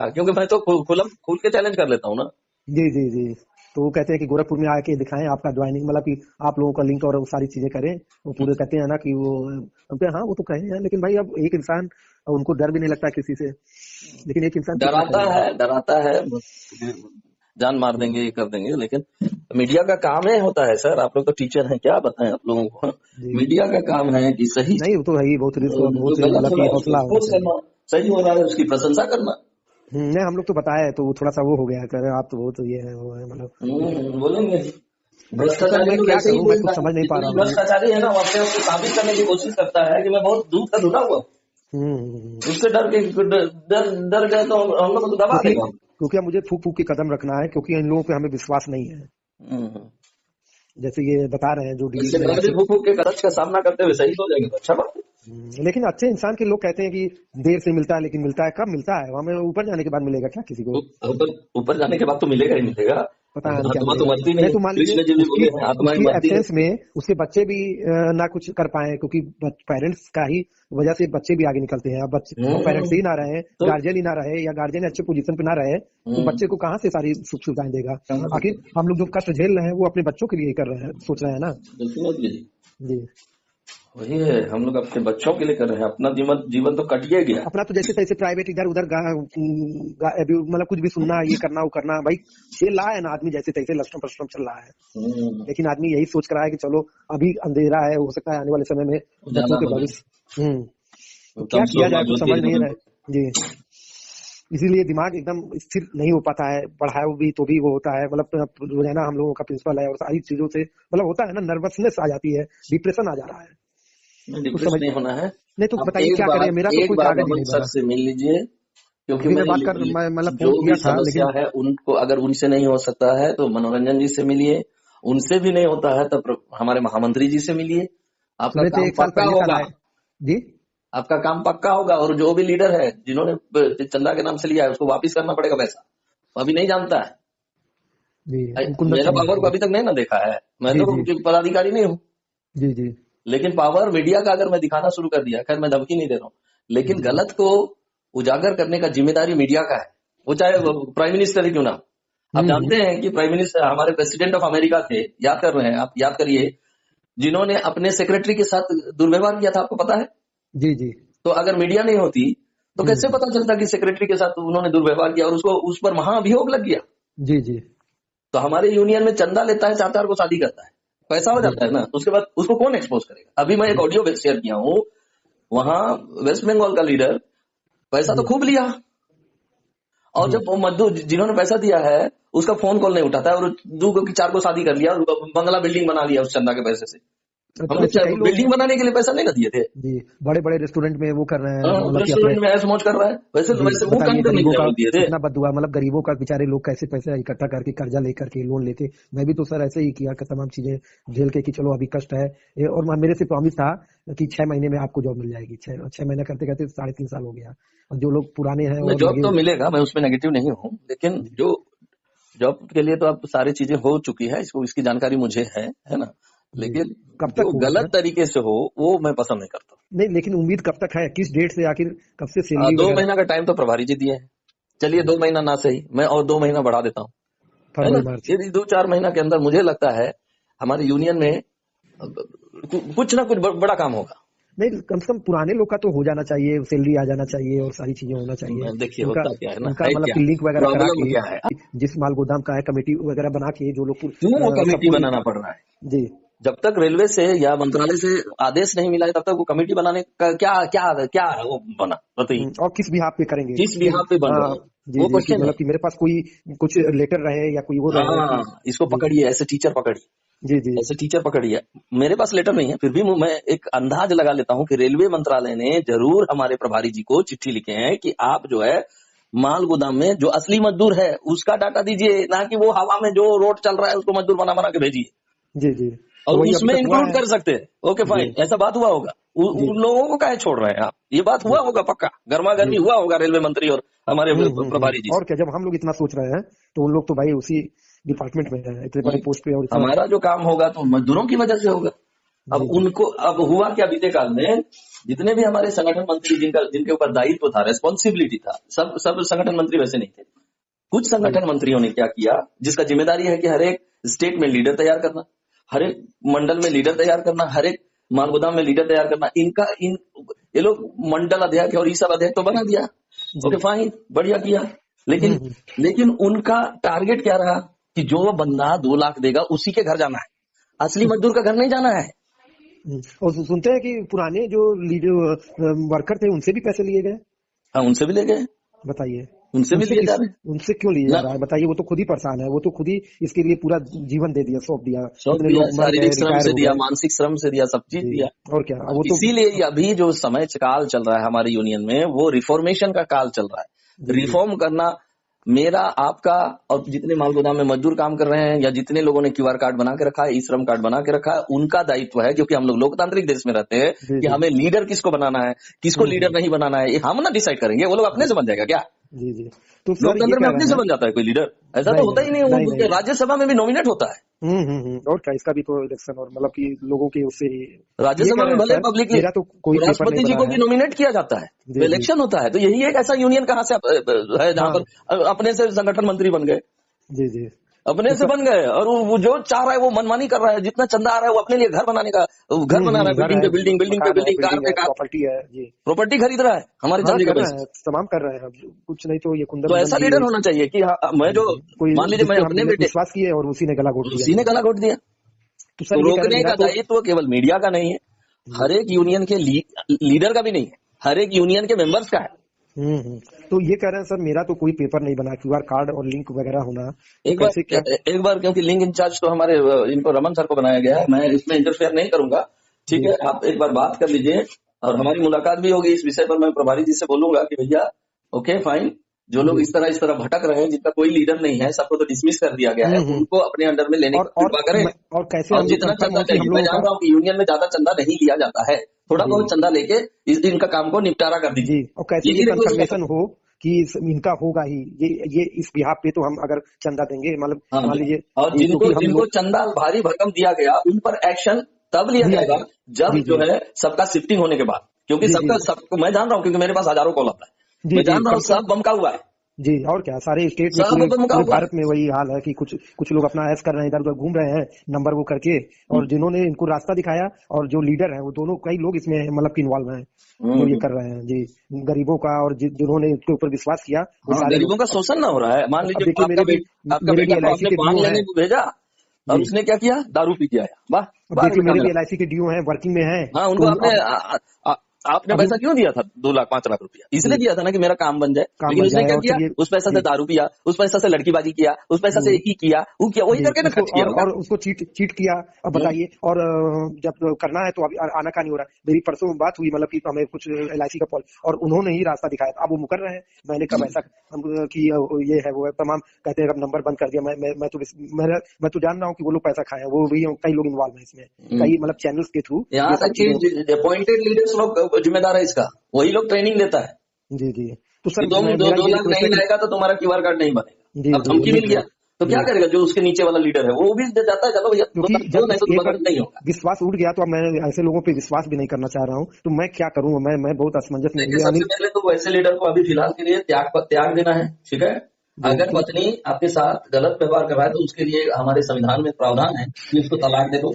क्योंकि मैं तो खुल के चैलेंज कर लेता हूँ ना। जी जी जी। तो वो कहते हैं कि गोरखपुर में आके दिखाएं आपका ज्वाइनिंग, मतलब कि आप लोगों का लिंक और वो सारी चीजें करें। वो पूरे कहते हैं ना कि वो, हम कहे हाँ वो तो कहे हैं, लेकिन भाई अब एक इंसान, उनको डर भी नहीं लगता किसी से, लेकिन एक इंसान कितना करेगा। डराता है, जान मार देंगे, ये कर देंगे। लेकिन मीडिया का काम है होता है सर, आप लोग तो टीचर हैं, क्या बताएं आप लोगों को। जी मीडिया का काम है कि सही नहीं, वो तो है ही, बहुत रिस्क और जो बहुत गलत मतलब हो कि रहा है उसको हौसला होना एक्सपोज चाहिए। करना, सही हो रहा है उसकी प्रशंसा करना। नहीं हम लोग तो बताए तो वो थोड़ा सा वो हो गया, कह रहे आप तो बहुत ये है वो है, मतलब बोलेंगे। तो सर भ्रष्टाचारी मैं लोग क्या ऐसे ही करूं, मैं बोलता कुछ है, समझ नहीं पा जितने रहा हूँ। भ्रष्टाचारी है ना वो अपने आप को साबित करने की कोशिश करता है कि मैं बहुत दूध का धुला हुआ। उससे डर गए तो हम लोग को दबा क्योंकि देगा। क्योंकि अब मुझे फूक फूक के कदम रखना है, क्योंकि इन लोगों पे हमें विश्वास नहीं है। हम्म। जैसे ये बता रहे हैं जो इससे डी पहले फूक फूक के कदम का सामना करते हुए सही हो जाएंगे तो अच्छा बात है। लेकिन अच्छे इंसान के लोग कहते हैं कि देर से मिलता है, लेकिन मिलता है। कब मिलता है? हमें ऊपर जाने के बाद मिलेगा क्या किसी को? ऊपर जाने के बाद तो मिलेगा ही मिलेगा। पता नहीं क्या आत्मा तो मिलेगा। मरती नहीं नहीं है, तो मान लीजिए कृष्ण जी भी उसकी बोले हैं आत्माएं उसकी मरती एब्सेंस रहती में उसके बच्चे भी ना कुछ कर पाए, क्योंकि पेरेंट्स का ही वजह से बच्चे भी आगे निकलते हैं। अब बच्चे, अब पेरेंट्स ही ना रहे, तो गार्जियन ही ना रहे, या गार्जियन अच्छे पोजीशन पे ना रहे, तो बच्चे को कहाँ से सारी सुख सुविधाएं देगा? कहाँ आखिर से हम लोग जो कष्ट झेल रहे हैं वो अपने बच्चों के लिए ही कर रहे हैं, सोच रहे हैं ना। बिल्कुल जी। जी वही है, हम लोग अपने बच्चों के लिए कर रहे हैं, अपना जीवन तो कट गया। अपना तो जैसे तैसे प्राइवेट इधर उधर मतलब कुछ भी सुनना, ये करना वो करना, भाई खेल रहा है ना आदमी, जैसे तैसे लस्टम पस्टम चल रहा है। लेकिन आदमी यही सोच कर रहा है कि चलो अभी अंधेरा है, हो सकता है आने वाले समय में बच्चों उजाला के हो जाए, भविष्य। तो क्या तमसो किया मा जाए, कुछ समझ नहीं ज्योतिर्गमय। रहा जी। इसीलिए दिमाग एकदम स्थिर नहीं हो पाता है, पढ़ाओ भी तो भी वो होता है, मतलब रोजाना हम लोगों का प्रिंसिपल है और सारी चीजों से मतलब होता है ना, नर्वसनेस आ जाती है, डिप्रेशन आ जा रहा है। कुछ डिप्रेस समझ नहीं होना है। नहीं, तो आप बताइए क्या करें, मेरा तो एक कोई बार कागज ही रमन नहीं सर बना। से मिल लीजिए, क्योंकि अभी मैं मैंने बात कर, मैं मतलब जो फोन भी किया था समस्या लेकिन है उनको, अगर उनसे नहीं हो सकता है तो मनोरंजन जी से मिलिए, उनसे भी नहीं होता है तो हमारे महामंत्री जी से मिलिए। आपका सुने थे काम 1 साल पक्का पहले होगा। साला है जी। आपका काम पक्का होगा, और जो भी लीडर है जिन्होंने चंदा के नाम से लिया है उसको वापिस करना पड़ेगा पैसा। वो अभी नहीं जानता है। जी कुंदन मेरा शर्मा पावर को जी। अभी तक नहीं ना देखा है, मैं जी तो जी पदाधिकारी नहीं हूँ। जी जी लेकिन पावर मीडिया का अगर मैं दिखाना शुरू कर दिया, खैर मैं धमकी नहीं दे रहा हूँ, लेकिन जी गलत को उजागर करने का जिम्मेदारी मीडिया का है, वो चाहे प्राइम मिनिस्टर ही क्यों ना हो। आप जानते हम्म। हैं कि प्राइम मिनिस्टर हमारे प्रेसिडेंट ऑफ अमेरिका थे, याद कर रहे हैं आप, याद करिए, जिन्होंने अपने सेक्रेटरी के साथ दुर्व्यवहार किया था, आपको पता है। जी जी तो अगर मीडिया नहीं होती तो कैसे हम्म। पता चलता कि सेक्रेटरी के साथ उन्होंने दुर्व्यवहार किया और उसको उस पर महाअभियोग लग गया। जी जी तो हमारे यूनियन में चंदा लेता है, 4 को शादी करता है, पैसा हो जी जाता है ना, उसके बाद उसको कौन एक्सपोज करेगा। अभी मैं एक जी ऑडियो शेयर किया हूँ, वहां वेस्ट बंगाल का लीडर पैसा तो जी खूब लिया, और जी जब वो मजदूर जिन्होंने पैसा दिया है उसका फोन कॉल नहीं उठाता है, और 2 की 4 को शादी कर लिया और बंगला बिल्डिंग बना लिया उस चंदा के पैसे से। हम तो लोग ऐसे कई लोग बिल्डिंग बनाने के लिए पैसा नहीं ना दिए थे। जी बड़े बड़े रेस्टोरेंट में वो कर रहे हैं, मतलब कि अपने रेस्टोरेंट में ऐसे मौज कर रहा है, वैसे जी वैसे मुंह बताइए कान करने की गरीबों का जरूरत दिए थे। कितना बददुआ, मतलब गरीबों का बेचारे लोग कैसे पैसे इकट्ठा करके कर्जा लेकर के लोन लेते। मैं भी तो सर ऐसे ही किया कि तमाम चीजें झेल के कि चलो अभी कष्ट है और मेरे से प्रॉमिस था कि 6 महीने में आपको जॉब मिल जाएगी। 6 महीने करते करते 3.5 साल हो गया, और जो लोग पुराने हैं मैं और जॉब लगे। तो मिलेगा, मैं उसमें नेगेटिव नहीं हूँ, लेकिन जी जो जॉब के लिए तो अब सारी चीजें हो चुकी है, इसको इसकी जानकारी मुझे है ना। जी लेकिन कब तक जो होगा गलत सर? तरीके से हो वो मैं पसंद नहीं करता। नहीं लेकिन उम्मीद कब तक है, किस डेट से, आखिर कब से सैलरी 2 वगैरह? महीना का टाइम तो प्रभारी जी दिए हैं, चलिए 2 महीना ना सही, मैं और 2 महीना बढ़ा देता हूँ, है फरवरी ना। मार्च? यदि 2-4 महीना के अंदर मुझे लगता है हमारे यूनियन में कुछ ना कुछ बड़ा काम होगा। नहीं कम से कम पुराने लोग का तो हो जाना चाहिए, सैलरी आ जाना चाहिए और सारी चीजें होना चाहिए। देखिए उनका होता क्या है ना, उनका है मतलब क्या कि लिंक वगैरह करा प्रॉब्लम, के, क्या है, जिस माल गोदाम का है कमेटी वगैरह बना के जो लोग क्यों वो कमेटी सबको बनाना पड़ रहा है। जी जब तक रेलवे से या मंत्रालय से आदेश नहीं मिला है तब तक वो कमेटी बनाने का क्या क्या क्या है वो बना, बताइए और किस बिहाफ पे करेंगे किस कि बिहाफ पे बन रहा है, जी वो जी कि क्वेश्चन है। मतलब कि मेरे पास कोई कुछ लेटर रहे या कोई वो रहे कि इसको जी पकड़िए, ऐसे टीचर पकड़िए, जी जी ऐसे टीचर पकड़िए। मेरे पास लेटर नहीं है, फिर भी मैं एक अंदाज लगा लेता हूँ कि रेलवे मंत्रालय ने जरूर हमारे प्रभारी जी को चिट्ठी लिखे हैं कि आप जो है माल गोदाम में जो असली मजदूर है उसका डाटा दीजिए, ना कि वो हवा में जो रोड चल रहा है उसको मजदूर बना बना के भेजिए, जी जी। और तो वही अभी उसमें तक हुआ इंक्लूड है। कर सकते हैं। ओके जी फाइन, ऐसा बात हुआ होगा, जी उन लोगों को काहे छोड़ रहे हैं आप, ये बात जी हुआ होगा पक्का, गर्मा जी। गर्मी हुआ होगा रेलवे मंत्री और हमारे प्रभारी जी और क्या, जब हम लोग इतना सोच रहे हैं तो उन लोग तो भाई उसी डिपार्टमेंट में है, इतने से। बड़े पोस्ट पे और इतना। हमारा जो काम होगा तो मजदूरों की वजह से होगा। अब जी जी उनको अब हुआ क्या बीते काल में, जितने भी हमारे संगठन मंत्री जिनके ऊपर दायित्व था, रेस्पॉन्सिबिलिटी था, सब संगठन मंत्री वैसे नहीं थे। कुछ जी संगठन मंत्रियों ने क्या किया, जिसका जिम्मेदारी है कि हर एक स्टेट में लीडर तैयार करना, हर एक मंडल में लीडर तैयार करना, हर एक मालगोदाम में लीडर तैयार करना, ये लोग मंडल अध्यक्ष और ये सब अध्यक्ष तो बना दिया। जी ओके फाइन, बढ़िया किया। लेकिन हम्म लेकिन उनका टारगेट क्या रहा कि जो बंदा 2 लाख देगा उसी के घर जाना है, असली मजदूर का घर नहीं जाना है। और सुनते हैं कि पुराने जो लीडर वर्कर थे उनसे भी पैसे लिए गए। हाँ, उनसे भी ले गए, बताइए, उनसे भी उनसे लिए जा किस रहे हैं उनसे क्यों लिया जा ना। रहा है? बताइए, वो तो खुद ही परेशान है, वो तो खुद ही इसके लिए पूरा जीवन दे दिया, सौंप दिया, सौंप इतने दिया, लोग मर गए, शारीरिक श्रम रिटायर से हो दिया, गए। मानसिक श्रम से दिया, सब चीज जी, दिया। और क्या, अब वो तो इसीलिए अभी जो समय काल चल रहा है हमारी यूनियन में, वो रिफॉर्मेशन का काल चल रहा है। जी जी रिफॉर्म करना मेरा, आपका, और जितने माल गोदाम में मजदूर काम कर रहे हैं या जितने लोगों ने क्यूआर कार्ड बना के रखा है, ई श्रम कार्ड बना के रखा है, उनका दायित्व है, क्योंकि हम लोग लोकतांत्रिक देश में रहते हैं, जी कि जी हमें लीडर किसको बनाना है, किसको लीडर नहीं बनाना है, ये हम ना डिसाइड करेंगे, वो लोग अपने से बन जाएगा क्या? जी जी। तो सर ये लोकतंत्र में कह अपने रहे से हैं, बन जाता है कोई लीडर? ऐसा तो नहीं होता नहीं ही नहीं है। नहीं नहीं वो नहीं, राज्यसभा में भी नॉमिनेट होता है, और क्या, इसका भी तो इलेक्शन और मतलब कि लोगों के उससे ही। ये राज्यसभा कह रहे में हैं भले सर, पब्लिकली मेरा तो कोई पेपर नहीं राष्ट्रपति जी बना को है। भी नॉमिनेट किया जाता है, तो जी जी, इलेक्शन होता है। तो यही एक ऐसा यूनियन कहाँ से है जहां हाँ, पर अपने से संगठन मंत्री बन गए, जी जी। अपने तो से सर, बन गए, और वो जो चाह रहा है वो मनमानी कर रहा है। जितना चंदा आ रहा है वो अपने लिए घर बनाने का, घर बना रहा है, घर बिल्डिंग है, पे बिल्डिंग, बिल्डिंग पे मकान है, बिल्डिंग, कार बिल्डिंग पे है, कार, प्रॉपर्टी है। जी, प्रॉपर्टी खरीद रहा है हमारे हाँ चंदे के कर रहे पैसे। हैं, तमाम कर रहे हैं। अब कुछ नहीं तो ये कुंदन तो उंदन ऐसा भी लीडर है। होना चाहिए कि हाँ, मैं जी जो, जी, कोई मान लीजिए जिस मैं पे हम अपने बेटे, विश्वास किए और उसी ने गला घोट दिया उसी ने एकदम। गला घोट दिया। तो तो सर ये कह रहे हैं, रोकने मेरा का तो दायित्व केवल मीडिया का नहीं है, जी, हर एक यूनियन के लीडर का भी नहीं है, हर एक यूनियन के मेंबर्स का है। तो ये कह रहे हैं सर, मेरा तो कोई पेपर नहीं बना, क्यूआर कार्ड और लिंक वगैरह होना, तो एक कैसे क्या? बार एक बार क्योंकि लिंक इंचार्ज तो हमारे इनको रमन सर को बनाया गया है, मैं इसमें इंटरफेयर नहीं करूंगा। ठीक जी है, आप एक बार बात कर लीजिए और हमारी मुलाकात भी होगी इस विषय पर। मैं प्रभारी जी से बोलूंगा कि भैया ओके फाइन, जो लोग जी, इस तरह भटक रहे हैं, जिनका कोई लीडर नहीं है, सबको तो डिसमिस कर दिया गया है, हम्म। उनको अपने अंडर में लेने की और कृपा करें। और कैसे और हम लोग जितना कंफर्म चंदा हो कि हम चाहिए, मैं लोगों जान का। रहा हूँ कि यूनियन में ज्यादा चंदा नहीं लिया जाता है, थोड़ा जी बहुत चंदा लेके इनका काम को निपटारा कर जी, दीजिए, और कैसे ये यही रिक्वेस्ट कर कंफर्मेशन सकते हो कि इनका होगा ही, ये इस बिहाफ पे तो हम अगर चंदा देंगे, मतलब हैं। हाँ, मान लीजिए, और क्योंकि हम जिनको लोग चंदा भारी भरकम दिया गया, उन पर एक्शन तब लिया दिया जाएगा जाए। जब जी जो जी है सबका शिफ्टिंग होने के बाद, क्योंकि जी जी सबको मैं जान रहा हूँ, क्योंकि मेरे पास हजारों कॉल आता है, जी मैं जी, जान रहा हूँ सब बमका हुआ है, जी, और क्या, सारे स्टेट में, सब पूरे बमका पूरे हुआ है। भारत में वही हाल है कि कुछ कुछ लोग अपना ऐश कर रहे हैं, इधर उधर घूम रहे हैं नंबर वो करके, और जिन्होंने इनको रास्ता दिखाया और जो लीडर है वो दोनों, कई लोग इसमें मतलब कि इन्वॉल्व हैं, जो ये हम्म। कर रहे हैं। जी, गरीबों का और जिन्होंने इसके ऊपर विश्वास किया वो हाँ, सारे गरीबों का लोग। शोषण ना हो रहा है। मान अब लीजिए देखिए, आपका मेरे भी बेटा को एलआईसी आपने के पान ड्यू हैं। लेने को भेजा और जी, उसने क्या किया, दारू पी के आया। वाह, अब वाह देखिए, बेटा मेरे भी मेरा। एलआईसी के ड्यू हैं, वर्किंग में हैं, हाँ, उनको तो आपने अब आपने अभी पैसा क्यों दिया था, 2 लाख 5 लाख रुपया? इसलिए जी, दिया था ना कि मेरा काम बन जाए। काम लेकिन बन उसने जाए, क्या और किया, चलिए। उस पैसा से जी दारू पिया, उस पैसा से लड़कीबाजी किया, उस पैसा से ये किया, वो किया, वही जी, करके ना उसको खर्च किया होगा। और उसको चीट चीट किया। अब हम्म, बताइए, और जब करना है तो अभी आना का नहीं हो रहा है। मेरी परसों बात हुई, मतलब कि हमें कुछ एलआईसी का पॉल, और उन्होंने ही रास्ता दिखाया था। अब वो मुकर रहे हैं। मैंने कब ऐसा कि ये है वो है, तमाम कहते हैं अब नंबर बंद कर दिया। मैं तो जान रहा हूँ कि वो लोग पैसा खाए हैं, वो भी कई लोग इन्वॉल्व हैं इसमें, कई मतलब चैनल्स के थ्रू यहाँ ये तक सब चीजें। कि अपॉइंटेड लीडर्स लोग जिम्मेदार है इसका, वही लोग ट्रेनिंग देता है जी जी, तो कि सर तुम मेरा दो ये लाख रिक्वेस्ट नहीं है कि लाएगा तो तुम्हारा क्यूआर कार्ड नहीं जी बनेगा। अब जी, धमकी मिल लिंक गया है तो क्या जी, करेगा, जो उसके नीचे वाला लीडर है वो भी जाता है, चलो भैया क्योंकि दो जब नहीं तो एक तुम्हारा बार नहीं होगा। विश्वास उठ गया तो अब मैं ऐसे लोगों पे विश्वास भी नहीं करना चाह रहा हूँ। तो मैं क्या करूँ? मैं बहुत असमंजस में हूँ। देखिए, ये सबसे अनिल पहले तो वैसे लीडर को अभी फिलहाल के लिए त्याग देना है। ठीक है, जी अगर क्यों? पत्नी आपके साथ गलत व्यवहार कर रहा है तो उसके लिए हमारे संविधान में प्रावधान है कि उसको तलाक दे दो।